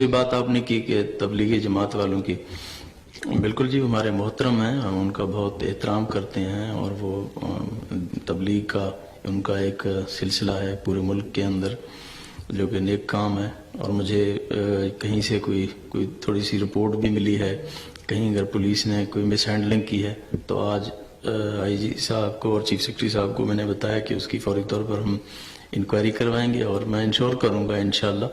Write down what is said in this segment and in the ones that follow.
یہ بات آپ نے کی کہ تبلیغی جماعت والوں کی، بالکل جی، ہمارے محترم ہیں، ہم ان کا بہت احترام کرتے ہیں، اور وہ تبلیغ کا ان کا ایک سلسلہ ہے پورے ملک کے اندر جو کہ نیک کام ہے۔ اور مجھے کہیں سے کوئی تھوڑی سی رپورٹ بھی ملی ہے، کہیں اگر پولیس نے کوئی مس ہینڈلنگ کی ہے تو آج آئی جی صاحب کو اور چیف سیکرٹری صاحب کو میں نے بتایا کہ اس کی فوری طور پر ہم انکوائری کروائیں گے، اور میں انشور کروں گا انشاءاللہ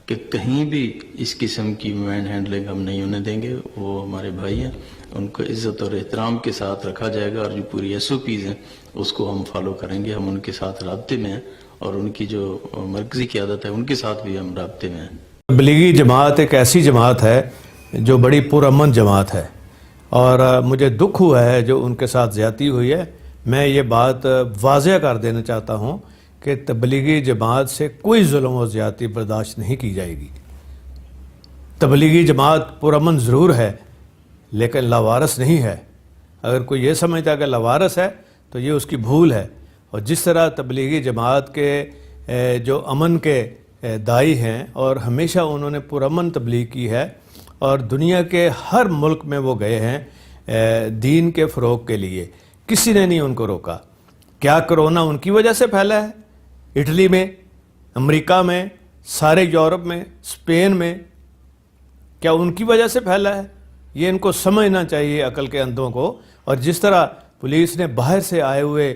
کہ کہیں بھی اس قسم کی مین ہینڈلنگ ہم نہیں ہونے دیں گے۔ وہ ہمارے بھائی ہیں، ان کو عزت اور احترام کے ساتھ رکھا جائے گا، اور جو پوری ایس او پیز ہیں اس کو ہم فالو کریں گے۔ ہم ان کے ساتھ رابطے میں ہیں، اور ان کی جو مرکزی قیادت ہے ان کے ساتھ بھی ہم رابطے میں ہیں۔ تبلیغی جماعت ایک ایسی جماعت ہے جو بڑی پرامن جماعت ہے، اور مجھے دکھ ہوا ہے جو ان کے ساتھ زیادتی ہوئی ہے۔ میں یہ بات واضح کر دینا چاہتا ہوں کہ تبلیغی جماعت سے کوئی ظلم و زیادتی برداشت نہیں کی جائے گی۔ تبلیغی جماعت پرامن ضرور ہے لیکن لاوارث نہیں ہے۔ اگر کوئی یہ سمجھتا ہے کہ لاوارث ہے تو یہ اس کی بھول ہے۔ اور جس طرح تبلیغی جماعت کے جو امن کے داعی ہیں اور ہمیشہ انہوں نے پرامن تبلیغ کی ہے، اور دنیا کے ہر ملک میں وہ گئے ہیں دین کے فروغ کے لیے، کسی نے نہیں ان کو روکا۔ کیا کرونا ان کی وجہ سے پھیلا ہے؟ اٹلی میں، امریکہ میں، سارے یورپ میں، اسپین میں، کیا ان کی وجہ سے پھیلا ہے؟ یہ ان کو سمجھنا چاہیے، عقل کے اندھوں کو۔ اور جس طرح پولیس نے باہر سے آئے ہوئے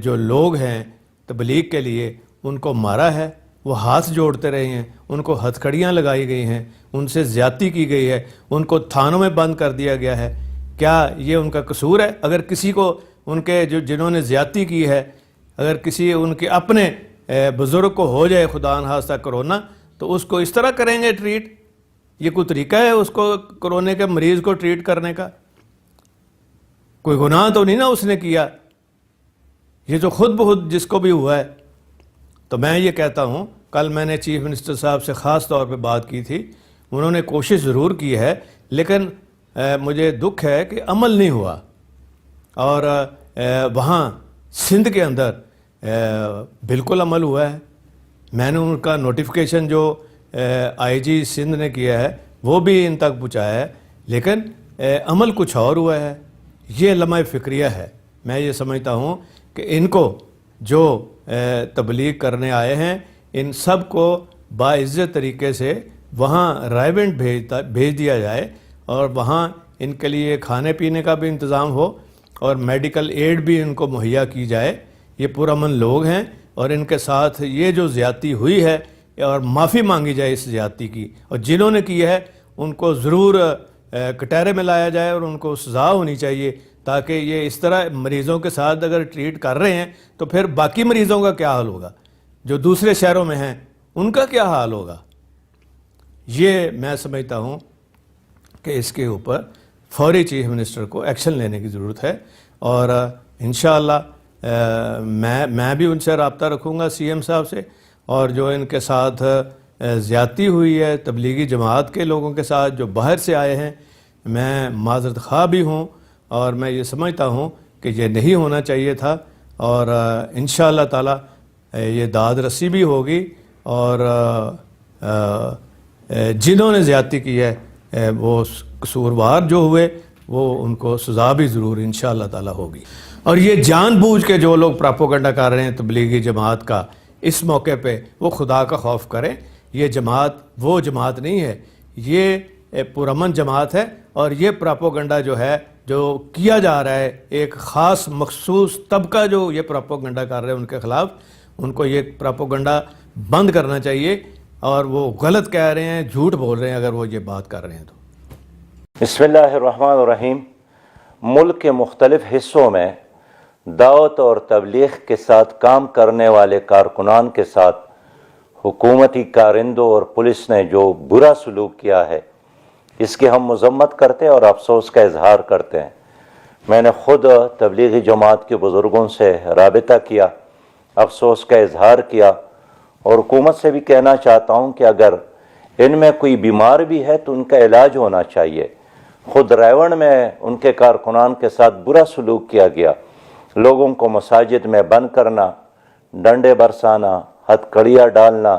جو لوگ ہیں تبلیغ کے لیے ان کو مارا ہے، وہ ہاتھ جوڑتے رہے ہیں، ان کو ہتھکڑیاں لگائی گئی ہیں، ان سے زیادتی کی گئی ہے، ان کو تھانوں میں بند کر دیا گیا ہے، کیا یہ ان کا قصور ہے؟ اگر کسی کو ان کے جنہوں نے زیادتی کی ہے، اگر کسی ان کے اپنے بزرگ کو ہو جائے خدا نخواستہ کرونا، تو اس کو اس طرح کریں گے ٹریٹ؟ یہ کوئی طریقہ ہے اس کو کرونے کے مریض کو ٹریٹ کرنے کا؟ کوئی گناہ تو نہیں نا اس نے کیا، یہ جو خود بخود جس کو بھی ہوا ہے۔ تو میں یہ کہتا ہوں، کل میں نے چیف منسٹر صاحب سے خاص طور پہ بات کی تھی، انہوں نے کوشش ضرور کی ہے لیکن مجھے دکھ ہے کہ عمل نہیں ہوا۔ اور وہاں سندھ کے اندر بالکل عمل ہوا ہے۔ میں نے ان کا نوٹیفیکیشن جو آئی جی سندھ نے کیا ہے وہ بھی ان تک پہنچایا ہے، لیکن عمل کچھ اور ہوا ہے۔ یہ لمحہ فکریہ ہے۔ میں یہ سمجھتا ہوں کہ ان کو جو تبلیغ کرنے آئے ہیں ان سب کو باعزت طریقے سے وہاں رائیونٹ بھیج دیا جائے، اور وہاں ان کے لیے کھانے پینے کا بھی انتظام ہو اور میڈیکل ایڈ بھی ان کو مہیا کی جائے۔ یہ پرامن لوگ ہیں، اور ان کے ساتھ یہ جو زیادتی ہوئی ہے اور معافی مانگی جائے اس زیادتی کی، اور جنہوں نے کی ہے ان کو ضرور کٹہرے میں لایا جائے اور ان کو سزا ہونی چاہیے، تاکہ یہ اس طرح مریضوں کے ساتھ اگر ٹریٹ کر رہے ہیں تو پھر باقی مریضوں کا کیا حال ہوگا جو دوسرے شہروں میں ہیں، ان کا کیا حال ہوگا؟ یہ میں سمجھتا ہوں کہ اس کے اوپر فوری چیف منسٹر کو ایکشن لینے کی ضرورت ہے، اور انشاءاللہ میں بھی ان سے رابطہ رکھوں گا سی ایم صاحب سے، اور جو ان کے ساتھ زیادتی ہوئی ہے تبلیغی جماعت کے لوگوں کے ساتھ جو باہر سے آئے ہیں، میں معذرت خواہ بھی ہوں، اور میں یہ سمجھتا ہوں کہ یہ نہیں ہونا چاہیے تھا، اور انشاءاللہ تعالی یہ داد رسی بھی ہوگی، اور جنہوں نے زیادتی کی ہے وہ قصوروار جو ہوئے وہ ان کو سزا بھی ضرور انشاءاللہ تعالی ہوگی۔ اور یہ جان بوجھ کے جو لوگ پراپوگنڈا کر رہے ہیں تبلیغی جماعت کا اس موقع پہ، وہ خدا کا خوف کریں۔ یہ جماعت وہ جماعت نہیں ہے، یہ پرامن جماعت ہے، اور یہ پراپوگنڈا جو ہے جو کیا جا رہا ہے ایک خاص مخصوص طبقہ جو یہ پراپوگنڈا کر رہے ہیں ان کے خلاف، ان کو یہ پراپوگنڈا بند کرنا چاہیے، اور وہ غلط کہہ رہے ہیں، جھوٹ بول رہے ہیں اگر وہ یہ بات کر رہے ہیں تو۔ بسم اللہ الرحمن الرحیم۔ ملک کے مختلف حصوں میں دعوت اور تبلیغ کے ساتھ کام کرنے والے کارکنان کے ساتھ حکومتی کارندوں اور پولیس نے جو برا سلوک کیا ہے اس کی ہم مذمت کرتے اور افسوس کا اظہار کرتے ہیں۔ میں نے خود تبلیغی جماعت کے بزرگوں سے رابطہ کیا، افسوس کا اظہار کیا، اور حکومت سے بھی کہنا چاہتا ہوں کہ اگر ان میں کوئی بیمار بھی ہے تو ان کا علاج ہونا چاہیے۔ خود ریون میں ان کے کارکنان کے ساتھ برا سلوک کیا گیا، لوگوں کو مساجد میں بند کرنا، ڈنڈے برسانا، ہتھ کڑیاں ڈالنا،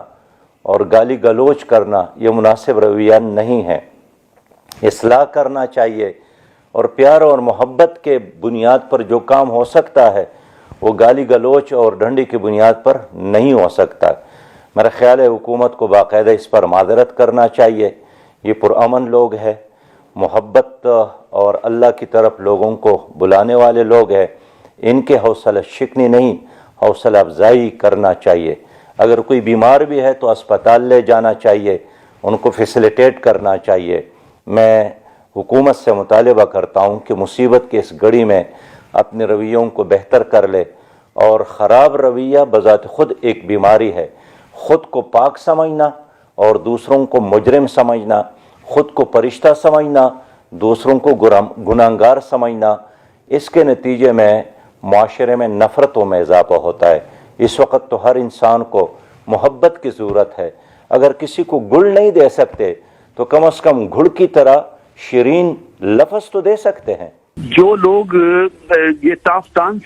اور گالی گلوچ کرنا یہ مناسب رویہ نہیں ہے. اصلاح کرنا چاہیے اور پیار اور محبت کے بنیاد پر جو کام ہو سکتا ہے وہ گالی گلوچ اور ڈنڈی کی بنیاد پر نہیں ہو سکتا. میرا خیال ہے حکومت کو باقاعدہ اس پر معذرت کرنا چاہیے. یہ پرامن لوگ ہیں، محبت اور اللہ کی طرف لوگوں کو بلانے والے لوگ ہیں. ان کے حوصلہ شکنی نہیں، حوصلہ افزائی کرنا چاہیے. اگر کوئی بیمار بھی ہے تو اسپتال لے جانا چاہیے، ان کو فیسیلیٹیٹ کرنا چاہیے. میں حکومت سے مطالبہ کرتا ہوں کہ مصیبت کی اس گھڑی میں اپنے رویوں کو بہتر کر لے. اور خراب رویہ بذات خود ایک بیماری ہے. خود کو پاک سمجھنا اور دوسروں کو مجرم سمجھنا، خود کو فرشتہ سمجھنا، دوسروں کو گناہگار سمجھنا، اس کے نتیجے میں معاشرے میں نفرتوں میں اضافہ ہوتا ہے. اس وقت تو ہر انسان کو محبت کی ضرورت ہے. اگر کسی کو گل نہیں دے سکتے تو کم از کم گڑ کی طرح شیرین لفظ تو دے سکتے ہیں. جو لوگ یہ تافتان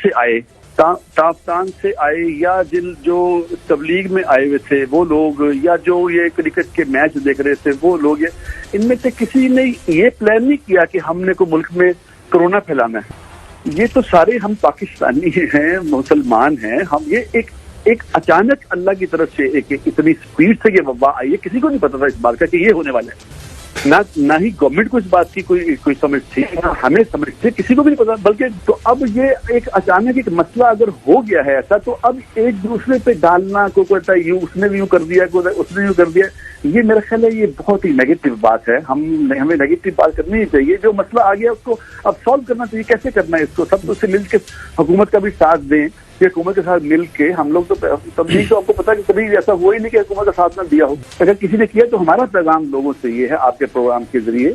سے آئے یا جو تبلیغ میں آئے ہوئے تھے وہ لوگ، یا جو یہ کرکٹ کے میچ دیکھ رہے تھے وہ لوگ، ان میں سے کسی نے یہ پلان نہیں کیا کہ ہم نے کو ملک میں کرونا پھیلانا ہے. یہ تو سارے ہم پاکستانی ہیں، مسلمان ہیں. ہم یہ ایک اچانک اللہ کی طرف سے ایک اتنی سپیڈ سے یہ وبا آئی ہے، کسی کو نہیں پتا تھا اس بات کا کہ یہ ہونے والا ہے. نہ ہی گورنمنٹ کو اس بات کی کوئی سمجھ تھی، نہ ہمیں سمجھ تھی، کسی کو بھی نہیں پتا. بلکہ تو اب یہ ایک اچانک ایک مسئلہ اگر ہو گیا ہے ایسا، تو اب ایک دوسرے پہ ڈالنا، کوئی کہتا ہے یوں اس نے بھی یوں کر دیا، کوئی اس نے یوں کر دیا، یہ میرا خیال ہے یہ بہت ہی نیگیٹو بات ہے. ہمیں نیگیٹو بات کرنی ہی چاہیے. جو مسئلہ آ گیا اس کو اب سالو کرنا چاہیے. کیسے کرنا ہے اس کو؟ سب سے مل کے حکومت کا بھی ساتھ دیں، کہ حکومت کے ساتھ مل کے ہم لوگ تو تبلیغ تو آپ کو پتا کہ کبھی ایسا ہوا ہی نہیں کہ حکومت کا ساتھ نہ دیا ہو. اگر کسی نے کیا تو ہمارا پیغام لوگوں سے یہ ہے آپ کے پروگرام کے ذریعے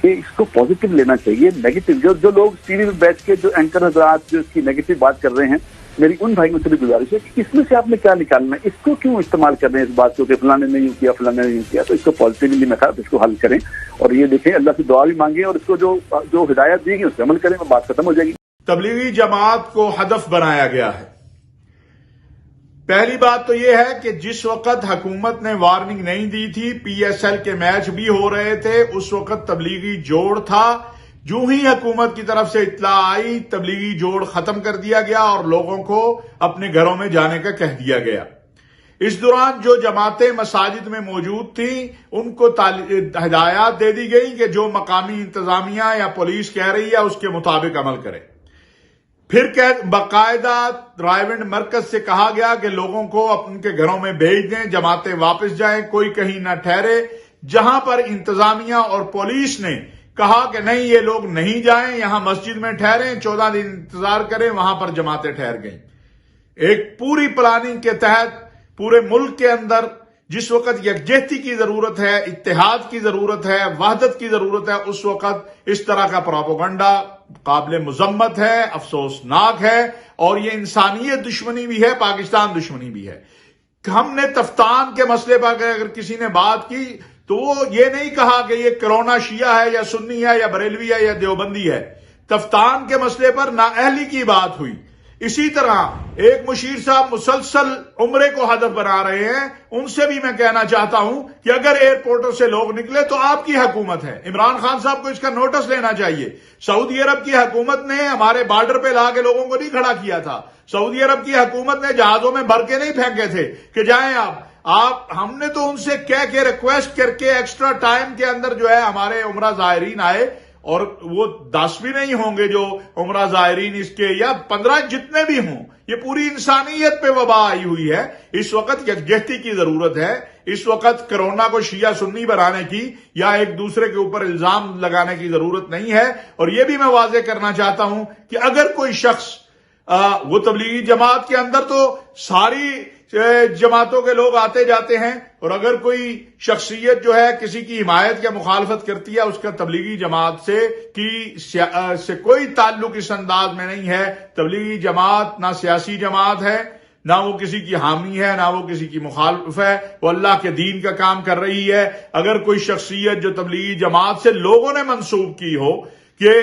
کہ اس کو پازیٹیو لینا چاہیے. نیگیٹو جو لوگ ٹی وی میں بیٹھ کے جو اینکر حضرات جو اس کی نیگیٹو بات کر رہے ہیں، میری ان بھائیوں سے بھی گزارش ہے کہ اس میں سے آپ نے کیا نکالنا ہے، اس کو کیوں استعمال کر رہے ہیں اس بات کو کہ فلاں نے نہیں کیا، فلاں نے نہیں کیا. تو اس کو پازیٹیولی میں کہا اس کو حل کریں اور یہ دیکھیں، اللہ سے دعا بھی مانگیں اور اس کو جو ہدایت دی گئی اس پہ عمل کریں اور بات ختم ہو جائے گی. تبلیغی جماعت کو ہدف بنایا گیا ہے. پہلی بات تو یہ ہے کہ جس وقت حکومت نے وارننگ نہیں دی تھی، پی ایس ایل کے میچ بھی ہو رہے تھے، اس وقت تبلیغی جوڑ تھا. جو ہی حکومت کی طرف سے اطلاع آئی، تبلیغی جوڑ ختم کر دیا گیا اور لوگوں کو اپنے گھروں میں جانے کا کہہ دیا گیا. اس دوران جو جماعتیں مساجد میں موجود تھیں ان کو ہدایات دے دی گئی کہ جو مقامی انتظامیہ یا پولیس کہہ رہی ہے اس کے مطابق عمل کرے. پھر باقاعدہ رائے مرکز سے کہا گیا کہ لوگوں کو ان کے گھروں میں بھیج دیں، جماعتیں واپس جائیں، کوئی کہیں نہ ٹھہرے. جہاں پر انتظامیہ اور پولیس نے کہا کہ نہیں یہ لوگ نہیں جائیں، یہاں مسجد میں ٹھہریں، 14 دن انتظار کریں، وہاں پر جماعتیں ٹھہر گئیں. ایک پوری پلاننگ کے تحت پورے ملک کے اندر جس وقت یکجہتی کی ضرورت ہے، اتحاد کی ضرورت ہے، وحدت کی ضرورت ہے، اس وقت اس طرح کا پروپیگنڈا قابل مذمت ہے، افسوسناک ہے، اور یہ انسانیت دشمنی بھی ہے، پاکستان دشمنی بھی ہے. ہم نے تفتان کے مسئلے پر اگر کسی نے بات کی تو وہ یہ نہیں کہا کہ یہ کرونا شیعہ ہے یا سنی ہے یا بریلوی ہے یا دیوبندی ہے. تفتان کے مسئلے پر نااہلی کی بات ہوئی. اسی طرح ایک مشیر صاحب مسلسل عمرے کو ہدف بنا رہے ہیں، ان سے بھی میں کہنا چاہتا ہوں کہ اگر ایئرپورٹوں سے لوگ نکلے تو آپ کی حکومت ہے، عمران خان صاحب کو اس کا نوٹس لینا چاہیے. سعودی عرب کی حکومت نے ہمارے بارڈر پہ لا کے لوگوں کو نہیں کھڑا کیا تھا. سعودی عرب کی حکومت نے جہازوں میں بھر کے نہیں پھینکے تھے کہ جائیں آپ. ہم نے تو ان سے کہہ کے ریکویسٹ کر کے ایکسٹرا ٹائم کے اندر جو ہے ہمارے عمرہ زائرین آئے، اور وہ 10 بھی نہیں ہوں گے جو عمرہ زائرین اس کے، یا 15 جتنے بھی ہوں. یہ پوری انسانیت پہ وبا آئی ہوئی ہے. اس وقت یکجہتی کی ضرورت ہے. اس وقت کرونا کو شیعہ سنی بنانے کی یا ایک دوسرے کے اوپر الزام لگانے کی ضرورت نہیں ہے. اور یہ بھی میں واضح کرنا چاہتا ہوں کہ اگر کوئی شخص وہ تبلیغی جماعت کے اندر تو ساری جماعتوں کے لوگ آتے جاتے ہیں، اور اگر کوئی شخصیت جو ہے کسی کی حمایت یا مخالفت کرتی ہے، اس کا تبلیغی جماعت سے کوئی تعلق اس انداز میں نہیں ہے. تبلیغی جماعت نہ سیاسی جماعت ہے، نہ وہ کسی کی حامی ہے، نہ وہ کسی کی مخالف ہے. وہ اللہ کے دین کا کام کر رہی ہے. اگر کوئی شخصیت جو تبلیغی جماعت سے لوگوں نے منسوب کی ہو کہ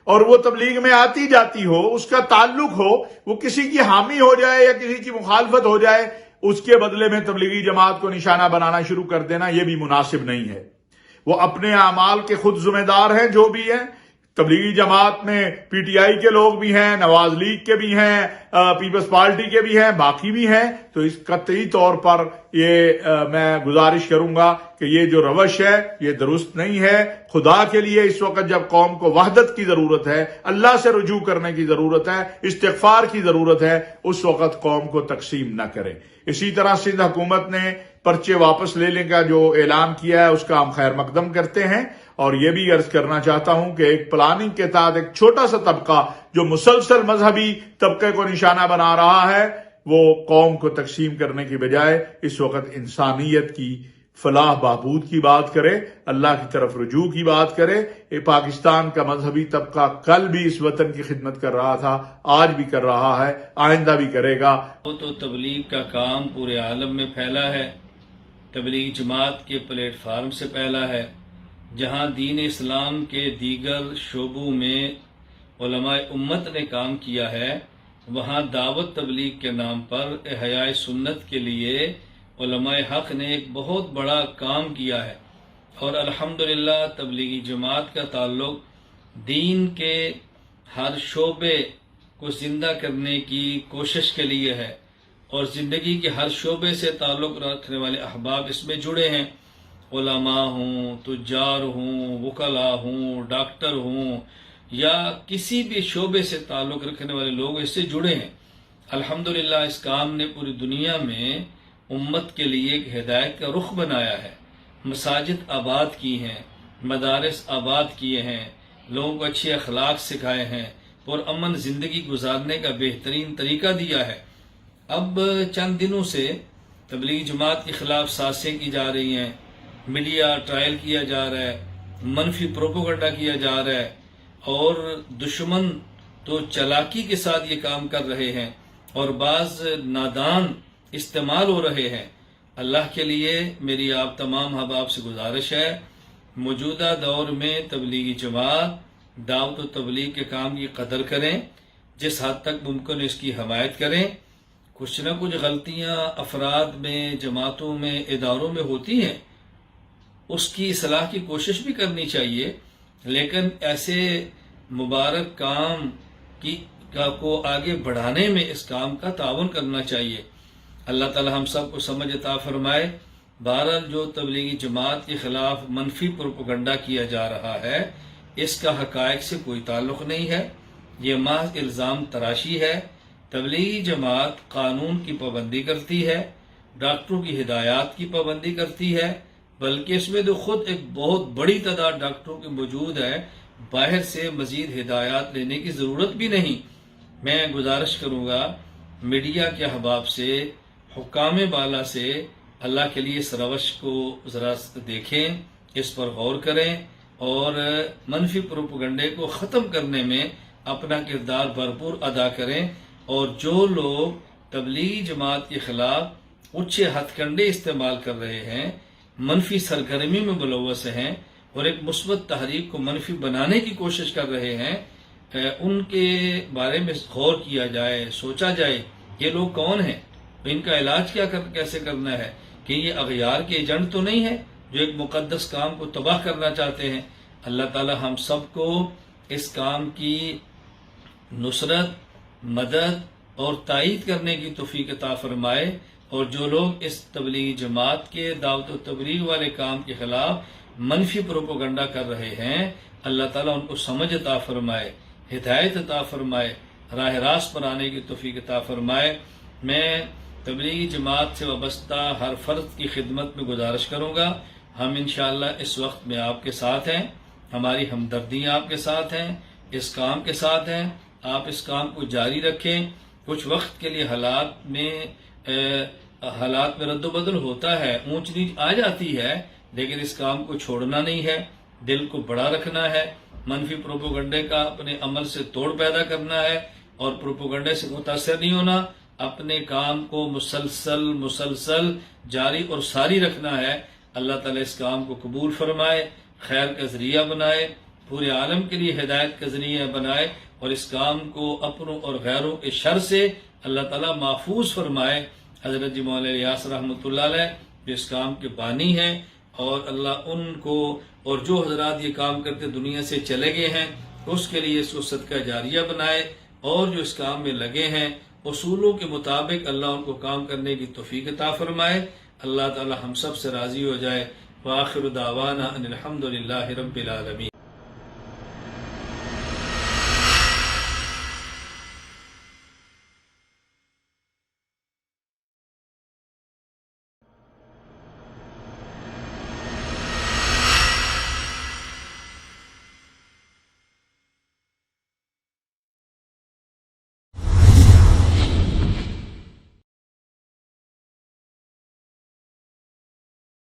اور وہ تبلیغ میں آتی جاتی ہو، اس کا تعلق ہو، وہ کسی کی حامی ہو جائے یا کسی کی مخالفت ہو جائے، اس کے بدلے میں تبلیغی جماعت کو نشانہ بنانا شروع کر دینا یہ بھی مناسب نہیں ہے۔ وہ اپنے اعمال کے خود ذمہ دار ہیں جو بھی ہیں۔ تبلیغی جماعت میں پی ٹی آئی کے لوگ بھی ہیں، نواز لیگ کے بھی ہیں، پیپلز پارٹی کے بھی ہیں، باقی بھی ہیں۔ تو اس قطعی طور پر یہ میں گزارش کروں گا کہ یہ جو روش ہے یہ درست نہیں ہے۔ خدا کے لیے اس وقت جب قوم کو وحدت کی ضرورت ہے، اللہ سے رجوع کرنے کی ضرورت ہے، استغفار کی ضرورت ہے، اس وقت قوم کو تقسیم نہ کریں۔ اسی طرح سندھ حکومت نے پرچے واپس لینے کا جو اعلان کیا ہے اس کا ہم خیر مقدم کرتے ہیں، اور یہ بھی عرض کرنا چاہتا ہوں کہ ایک پلاننگ کے تحت ایک چھوٹا سا طبقہ جو مسلسل مذہبی طبقے کو نشانہ بنا رہا ہے وہ قوم کو تقسیم کرنے کی بجائے اس وقت انسانیت کی فلاح بہبود کی بات کرے، اللہ کی طرف رجوع کی بات کرے۔ یہ پاکستان کا مذہبی طبقہ کل بھی اس وطن کی خدمت کر رہا تھا، آج بھی کر رہا ہے، آئندہ بھی کرے گا۔ وہ تو تبلیغ کا کام پورے عالم میں پھیلا ہے، تبلیغ جماعت کے پلیٹ فارم سے پھیلا ہے، جہاں دین اسلام کے دیگر شعبوں میں علماء امت نے کام کیا ہے، وہاں دعوت تبلیغ کے نام پر احیاء سنت کے لیے علماء حق نے ایک بہت بڑا کام کیا ہے، اور الحمدللہ تبلیغی جماعت کا تعلق دین کے ہر شعبے کو زندہ کرنے کی کوشش کے لیے ہے، اور زندگی کے ہر شعبے سے تعلق رکھنے والے احباب اس میں جڑے ہیں، علماء ہوں، تجار ہوں، وکلاء ہوں، ڈاکٹر ہوں، یا کسی بھی شعبے سے تعلق رکھنے والے لوگ اس سے جڑے ہیں۔ الحمدللہ اس کام نے پوری دنیا میں امت کے لیے ایک ہدایت کا رخ بنایا ہے، مساجد آباد کی ہیں، مدارس آباد کیے ہیں، لوگوں کو اچھے اخلاق سکھائے ہیں، پرامن زندگی گزارنے کا بہترین طریقہ دیا ہے۔ اب چند دنوں سے تبلیغی جماعت کے خلاف سازشیں کی جا رہی ہیں، میڈیا ٹرائل کیا جا رہا ہے، منفی پروپیگنڈا کیا جا رہا ہے، اور دشمن تو چالاکی کے ساتھ یہ کام کر رہے ہیں، اور بعض نادان استعمال ہو رہے ہیں۔ اللہ کے لیے میری آپ تمام احباب سے گزارش ہے، موجودہ دور میں تبلیغی جماعت دعوت و تبلیغ کے کام کی قدر کریں، جس حد تک ممکن اس کی حمایت کریں۔ کچھ نہ کچھ غلطیاں افراد میں، جماعتوں میں، اداروں میں ہوتی ہیں، اس کی اصلاح کی کوشش بھی کرنی چاہیے، لیکن ایسے مبارک کام کو آگے بڑھانے میں اس کام کا تعاون کرنا چاہیے۔ اللہ تعالی ہم سب کو سمجھ عطا فرمائے۔ بہرحال جو تبلیغی جماعت کے خلاف منفی پروپیگنڈا کیا جا رہا ہے اس کا حقائق سے کوئی تعلق نہیں ہے، یہ محض الزام تراشی ہے۔ تبلیغی جماعت قانون کی پابندی کرتی ہے، ڈاکٹروں کی ہدایات کی پابندی کرتی ہے، بلکہ اس میں تو خود ایک بہت بڑی تعداد ڈاکٹروں کی موجود ہے، باہر سے مزید ہدایات لینے کی ضرورت بھی نہیں۔ میں گزارش کروں گا میڈیا کے احباب سے، حکام بالا سے، اللہ کے لیے اس روش کو ذرا دیکھیں، اس پر غور کریں، اور منفی پروپیگنڈے کو ختم کرنے میں اپنا کردار بھرپور ادا کریں۔ اور جو لوگ تبلیغی جماعت کے خلاف اچھے ہتھ کنڈے استعمال کر رہے ہیں، منفی سرگرمی میں ملوث ہیں، اور ایک مثبت تحریک کو منفی بنانے کی کوشش کر رہے ہیں، ان کے بارے میں غور کیا جائے، سوچا جائے یہ لوگ کون ہیں، ان کا علاج کیسے کرنا ہے، کہ یہ اغیار کے ایجنٹ تو نہیں ہے جو ایک مقدس کام کو تباہ کرنا چاہتے ہیں۔ اللہ تعالی ہم سب کو اس کام کی نصرت، مدد اور تائید کرنے کی توفیق عطا فرمائے، اور جو لوگ اس تبلیغی جماعت کے دعوت و تبلیغ والے کام کے خلاف منفی پروپیگنڈا کر رہے ہیں، اللہ تعالیٰ ان کو سمجھ عطا فرمائے، ہدایت عطا فرمائے، راہ راست پر آنے کی توفیق عطا فرمائے۔ میں تبلیغی جماعت سے وابستہ ہر فرد کی خدمت میں گزارش کروں گا، ہم انشاءاللہ اس وقت میں آپ کے ساتھ ہیں، ہماری ہمدردیاں آپ کے ساتھ ہیں، اس کام کے ساتھ ہیں، آپ اس کام کو جاری رکھیں۔ کچھ وقت کے لیے حالات میں رد و بدل ہوتا ہے، اونچ نیچ آ جاتی ہے، لیکن اس کام کو چھوڑنا نہیں ہے، دل کو بڑا رکھنا ہے، منفی پروپیگنڈے کا اپنے عمل سے توڑ پیدا کرنا ہے، اور پروپیگنڈے سے متاثر نہیں ہونا، اپنے کام کو مسلسل جاری اور ساری رکھنا ہے۔ اللہ تعالیٰ اس کام کو قبول فرمائے، خیر کا ذریعہ بنائے، پورے عالم کے لیے ہدایت کا ذریعہ بنائے، اور اس کام کو اپنوں اور غیروں کے شر سے اللہ تعالیٰ محفوظ فرمائے۔ حضرت جی مولانا الیاس رحمۃ اللہ علیہ جو اس کام کے بانی ہیں، اور اللہ ان کو اور جو حضرات یہ کام کرتے دنیا سے چلے گئے ہیں اس کے لیے اس کو صدقہ جاریہ بنائے، اور جو اس کام میں لگے ہیں اصولوں کے مطابق اللہ ان کو کام کرنے کی توفیق عطا فرمائے۔ اللہ تعالی ہم سب سے راضی ہو جائے۔ وآخر دعوانا ان الحمد للہ رب العالمین۔